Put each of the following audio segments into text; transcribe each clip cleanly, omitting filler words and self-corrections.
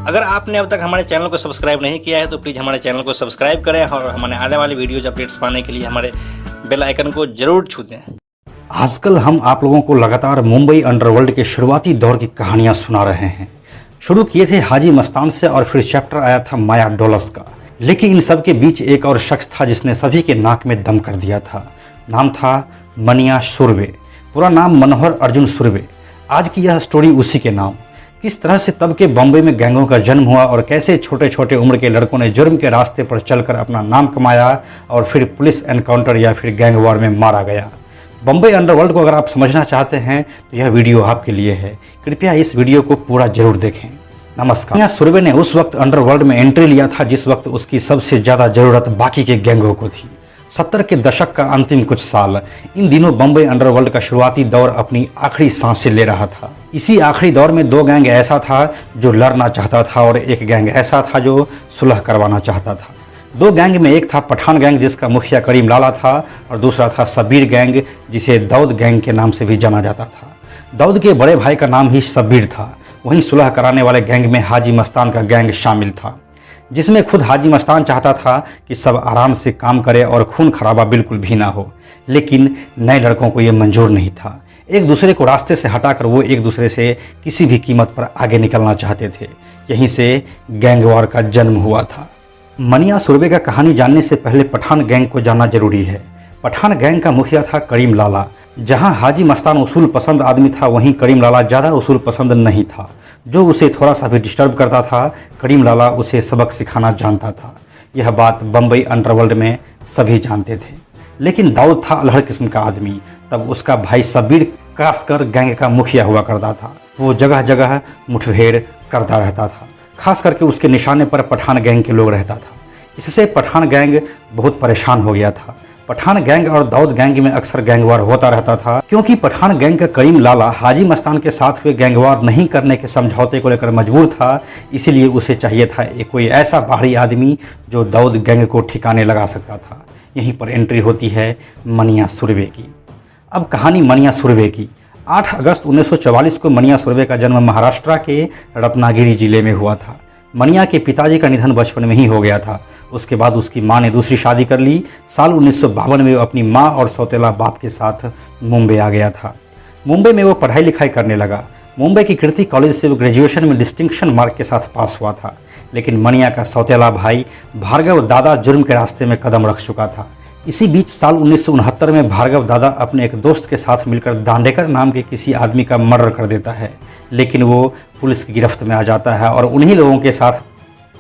अगर आपने अब तक हमारे चैनल को सब्सक्राइब नहीं किया है तो प्लीज़ हमारे चैनल को सब्सक्राइब करें और हमारे आने वाली वीडियोज अपडेट्स पाने के लिए हमारे बेल आइकन को जरूर छू दें। आजकल हम आप लोगों को लगातार मुंबई अंडरवर्ल्ड के शुरुआती दौर की कहानियां सुना रहे हैं। शुरू किए थे हाजी मस्तान से और फिर चैप्टर आया था माया डोलस का। लेकिन इन सब के बीच एक और शख्स था जिसने सभी के नाक में दम कर दिया था। नाम था मनिया सुरवे। पूरा नाम मनोहर अर्जुन सुरवे। आज की यह स्टोरी उसी के नाम। किस तरह से तब के बम्बई में गैंगों का जन्म हुआ और कैसे छोटे छोटे उम्र के लड़कों ने जुर्म के रास्ते पर चलकर अपना नाम कमाया और फिर पुलिस एनकाउंटर या फिर गैंग वॉर में मारा गया। बम्बई अंडरवर्ल्ड को अगर आप समझना चाहते हैं तो यह वीडियो आपके लिए है। कृपया इस वीडियो को पूरा जरूर देखें। नमस्कार। मनिया सुरवे ने उस वक्त अंडरवर्ल्ड में एंट्री लिया था जिस वक्त उसकी सबसे ज़्यादा ज़रूरत बाकी के गैंगों को थी। 70 के दशक का अंतिम कुछ साल। इन दिनों बम्बई अंडरवर्ल्ड का शुरुआती दौर अपनी आखिरी सांसें ले रहा था। इसी आखिरी दौर में दो गैंग ऐसा था जो लड़ना चाहता था और एक गैंग ऐसा था जो सुलह करवाना चाहता था। दो गैंग में एक था पठान गैंग जिसका मुखिया करीम लाला था और दूसरा था शब्बीर गैंग जिसे दाऊद गैंग के नाम से भी जाना जाता था। दाऊद के बड़े भाई का नाम ही शब्बीर था। वहीं सुलह कराने वाले गैंग में हाजी मस्तान का गैंग शामिल था, जिसमें खुद हाजी मस्तान चाहता था कि सब आराम से काम करे और खून खराबा बिल्कुल भी ना हो। लेकिन नए लड़कों को ये मंजूर नहीं था। एक दूसरे को रास्ते से हटाकर वो एक दूसरे से किसी भी कीमत पर आगे निकलना चाहते थे। यहीं से गैंग वॉर का जन्म हुआ था। मनिया सुरवे का कहानी जानने से पहले पठान गैंग को जानना जरूरी है। पठान गैंग का मुखिया था करीम लाला। जहां हाजी मस्तान उसूल पसंद आदमी था वहीं करीम लाला ज़्यादा उसूल पसंद नहीं था। जो उसे थोड़ा सा भी डिस्टर्ब करता था करीम लाला उसे सबक सिखाना जानता था। यह बात बम्बई अंडरवर्ल्ड में सभी जानते थे। लेकिन दाऊद था अलहड़ किस्म का आदमी। तब उसका भाई शब्बीर खासकर गैंग का मुखिया हुआ करता था। वो जगह जगह मुठभेड़ करता रहता था। खास करके उसके निशाने पर पठान गैंग के लोग रहता था। इससे पठान गैंग बहुत परेशान हो गया था। पठान गैंग और दाऊद गैंग में अक्सर गैंगवार होता रहता था क्योंकि पठान गैंग का करीम लाला हाजी मस्तान के साथ हुए गैंगवार नहीं करने के समझौते को लेकर मजबूर था। इसीलिए उसे चाहिए था एक कोई ऐसा बाहरी आदमी जो दाऊद गैंग को ठिकाने लगा सकता था। यहीं पर एंट्री होती है मनिया सुरवे की। अब कहानी मनिया सुरवे की। 8 अगस्त 1944 को मनिया सुरवे का जन्म महाराष्ट्र के रत्नागिरी जिले में हुआ था। मनिया के पिताजी का निधन बचपन में ही हो गया था। उसके बाद उसकी मां ने दूसरी शादी कर ली। साल 1952 में वो अपनी मां और सौतेला बाप के साथ मुंबई आ गया था। मुंबई में वो पढ़ाई लिखाई करने लगा। मुंबई की कीर्ति कॉलेज से वो ग्रेजुएशन में डिस्टिंक्शन मार्क के साथ पास हुआ था। लेकिन मनिया का सौतेला भाई भार्गव दादा जुर्म के रास्ते में कदम रख चुका था। इसी बीच साल 1969 में भार्गव दादा अपने एक दोस्त के साथ मिलकर दांडेकर नाम के किसी आदमी का मर्डर कर देता है। लेकिन वो पुलिस की गिरफ्त में आ जाता है और उन्हीं लोगों के साथ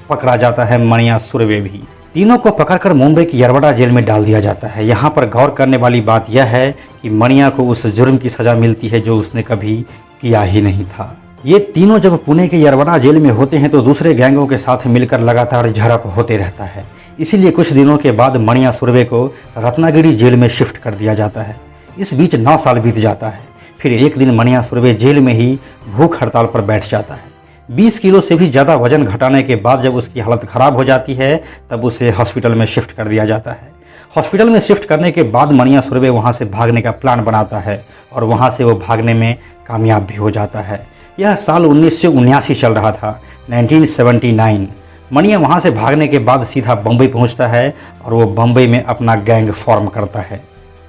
पकड़ा जाता है मनिया सुरवे भी। तीनों को पकड़कर मुंबई की यरवड़ा जेल में डाल दिया जाता है। यहाँ पर गौर करने वाली बात यह है कि मनिया को उस जुर्म की सज़ा मिलती है जो उसने कभी किया ही नहीं था। ये तीनों जब पुणे के यरवड़ा जेल में होते हैं तो दूसरे गैंगों के साथ मिलकर लगातार झड़प होते रहता है। इसीलिए कुछ दिनों के बाद मनिया सुरवे को रत्नागिरी जेल में शिफ्ट कर दिया जाता है। इस बीच 9 साल बीत जाता है। फिर एक दिन मनिया सुरवे जेल में ही भूख हड़ताल पर बैठ जाता है। 20 किलो से भी ज़्यादा वजन घटाने के बाद जब उसकी हालत ख़राब हो जाती है तब उसे हॉस्पिटल में शिफ्ट कर दिया जाता है। हॉस्पिटल में शिफ्ट करने के बाद मनिया सुरवे वहाँ से भागने का प्लान बनाता है और वहाँ से वो भागने में कामयाब भी हो जाता है। यह साल 1979 चल रहा था, 1979। मनिया वहाँ से भागने के बाद सीधा बम्बई पहुँचता है और वो बम्बई में अपना गैंग फॉर्म करता है।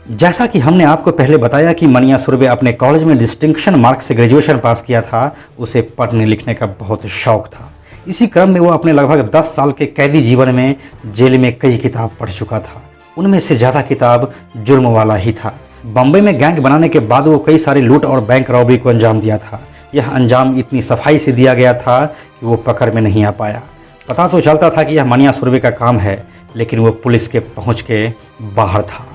जैसा कि हमने आपको पहले बताया कि मनिया सुरवे अपने कॉलेज में डिस्टिंक्शन मार्क से ग्रेजुएशन पास किया था। उसे पढ़ने लिखने का बहुत शौक था। इसी क्रम में वो अपने लगभग 10 साल के कैदी जीवन में जेल में कई किताब पढ़ चुका था। उनमें से ज़्यादा किताब जुर्म वाला ही था। बम्बई में गैंग बनाने के बाद वो कई सारे लूट और बैंक रॉबरी को अंजाम दिया था। यह अंजाम इतनी सफाई से दिया गया था कि वो पकड़ में नहीं आ पाया। पता तो चलता था कि यह मनिया सुरवे का काम है, लेकिन वो पुलिस के पहुंच के बाहर था।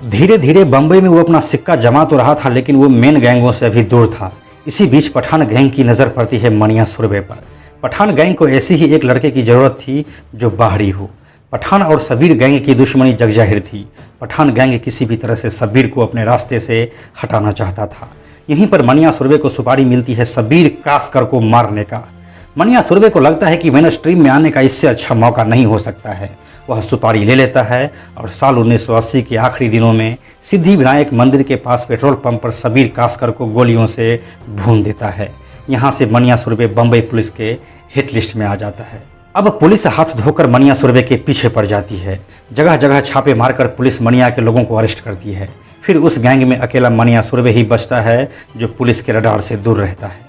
धीरे धीरे बम्बई में वो अपना सिक्का जमा तो रहा था, लेकिन वो मेन गैंगों से अभी दूर था। इसी बीच पठान गैंग की नज़र पड़ती है मनिया सुरवे पर। पठान गैंग को ऐसी ही एक लड़के की ज़रूरत थी जो बाहरी हो। पठान और शब्बीर गैंग की दुश्मनी जगजाहिर थी। पठान गैंग किसी भी तरह से शब्बीर को अपने रास्ते से हटाना चाहता था। यहीं पर मनिया सुरवे को सुपारी मिलती है शब्बीर कासकर को मारने का। मनिया सुरवे को लगता है कि मेन स्ट्रीम में आने का इससे अच्छा मौका नहीं हो सकता है। वह सुपारी ले लेता है और साल 1980 के आखिरी दिनों में सिद्धि विनायक मंदिर के पास पेट्रोल पंप पर शब्बीर कासकर को गोलियों से भून देता है। यहाँ से मनिया सुरभि बम्बई पुलिस के हिट लिस्ट में आ जाता है। अब पुलिस हाथ धोकर मनिया सुरभि के पीछे पड़ जाती है। जगह जगह छापे मारकर पुलिस मनिया के लोगों को अरेस्ट करती है। फिर उस गैंग में अकेला मनिया सुरभि ही बचता है जो पुलिस के रडार से दूर रहता है।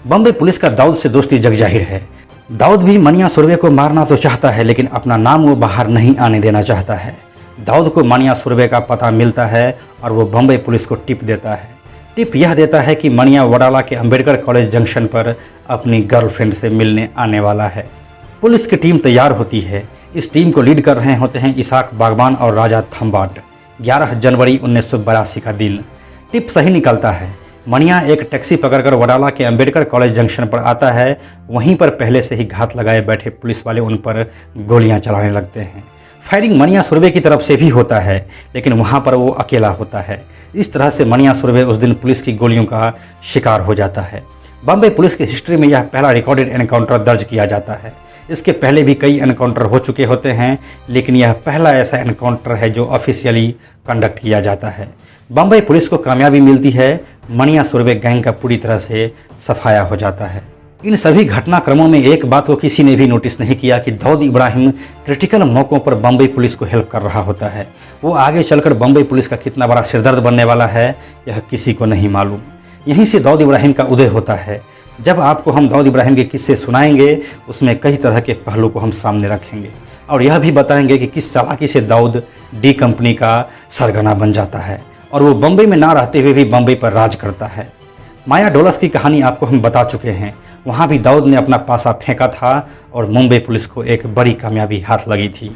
बम्बई पुलिस का दाऊद से दोस्ती जगजाहिर है। दाऊद भी मनिया सुरभि को मारना तो चाहता है, लेकिन अपना नाम वो बाहर नहीं आने देना चाहता है। दाऊद को मनिया सुरभि का पता मिलता है और वो बम्बई पुलिस को टिप देता है। टिप यह देता है कि मनिया वडाला के अंबेडकर कॉलेज जंक्शन पर अपनी गर्लफ्रेंड से मिलने आने वाला है। पुलिस की टीम तैयार होती है। इस टीम को लीड कर रहे होते हैं इसाक बागवान और राजा थम्बाट। 11 जनवरी 1982 का दिन। टिप सही निकलता है। मनिया एक टैक्सी पकड़कर वडाला के अंबेडकर कॉलेज जंक्शन पर आता है। वहीं पर पहले से ही घात लगाए बैठे पुलिस वाले उन पर गोलियां चलाने लगते हैं। फायरिंग मनिया सुरभि की तरफ से भी होता है, लेकिन वहां पर वो अकेला होता है। इस तरह से मनिया सुरभि उस दिन पुलिस की गोलियों का शिकार हो जाता है। बम्बई पुलिस की हिस्ट्री में यह पहला रिकॉर्डेड एनकाउंटर दर्ज किया जाता है। इसके पहले भी कई एनकाउंटर हो चुके होते हैं, लेकिन यह पहला ऐसा एनकाउंटर है जो ऑफिशियली कंडक्ट किया जाता है। बम्बई पुलिस को कामयाबी मिलती है। मनिया सुरभि गैंग का पूरी तरह से सफाया हो जाता है। इन सभी घटनाक्रमों में एक बात को किसी ने भी नोटिस नहीं किया कि दाऊद इब्राहिम क्रिटिकल मौक़ों पर बम्बई पुलिस को हेल्प कर रहा होता है। वो आगे चलकर बम्बई पुलिस का कितना बड़ा सिरदर्द बनने वाला है, यह किसी को नहीं मालूम। यहीं से दाऊद इब्राहिम का उदय होता है। जब आपको हम दाऊद इब्राहिम के किस्से सुनाएंगे, उसमें कई तरह के पहलू को हम सामने रखेंगे और यह भी बताएंगे कि किस चालाकी से दाऊद डी कंपनी का सरगना बन जाता है और वो बम्बई में ना रहते हुए भी बम्बई पर राज करता है। माया डोलस की कहानी आपको हम बता चुके हैं। वहाँ भी दाऊद ने अपना पासा फेंका था और मुंबई पुलिस को एक बड़ी कामयाबी हाथ लगी थी।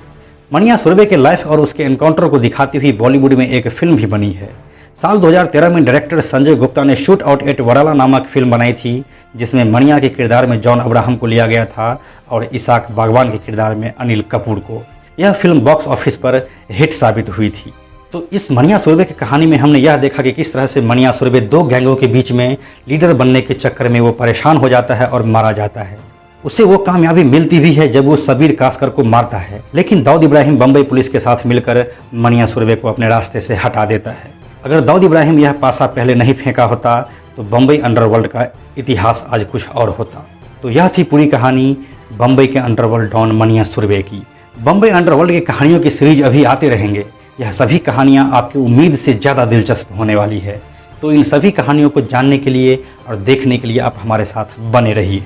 मनिया सुरभि के लाइफ और उसके एनकाउंटर को दिखाती हुई बॉलीवुड में एक फिल्म भी बनी है। साल 2013 में डायरेक्टर संजय गुप्ता ने शूट आउट एट वडाला नामक फिल्म बनाई थी, जिसमें मनिया के किरदार में जॉन अब्राहम को लिया गया था और इसाक बागवान के किरदार में अनिल कपूर को। यह फिल्म बॉक्स ऑफिस पर हिट साबित हुई थी। तो इस मनिया सुरभि की कहानी में हमने यह देखा कि किस तरह से मनिया सुरभि दो गैंगों के बीच में लीडर बनने के चक्कर में वो परेशान हो जाता है और मारा जाता है। उसे वो कामयाबी मिलती भी है जब वो सबीर कासकर को मारता है, लेकिन दाऊद इब्राहिम बम्बई पुलिस के साथ मिलकर मनिया सुरभि को अपने रास्ते से हटा देता है। अगर दाऊद इब्राहिम यह पासा पहले नहीं फेंका होता तो बम्बई अंडरवर्ल्ड का इतिहास आज कुछ और होता। तो यह थी पूरी कहानी बम्बई के अंडरवर्ल्ड डॉन मनिया सुरभि की। बम्बई अंडरवर्ल्ड की कहानियों की सीरीज अभी आते रहेंगे। यह सभी कहानियाँ आपकी उम्मीद से ज़्यादा दिलचस्प होने वाली है। तो इन सभी कहानियों को जानने के लिए और देखने के लिए आप हमारे साथ बने रहिए।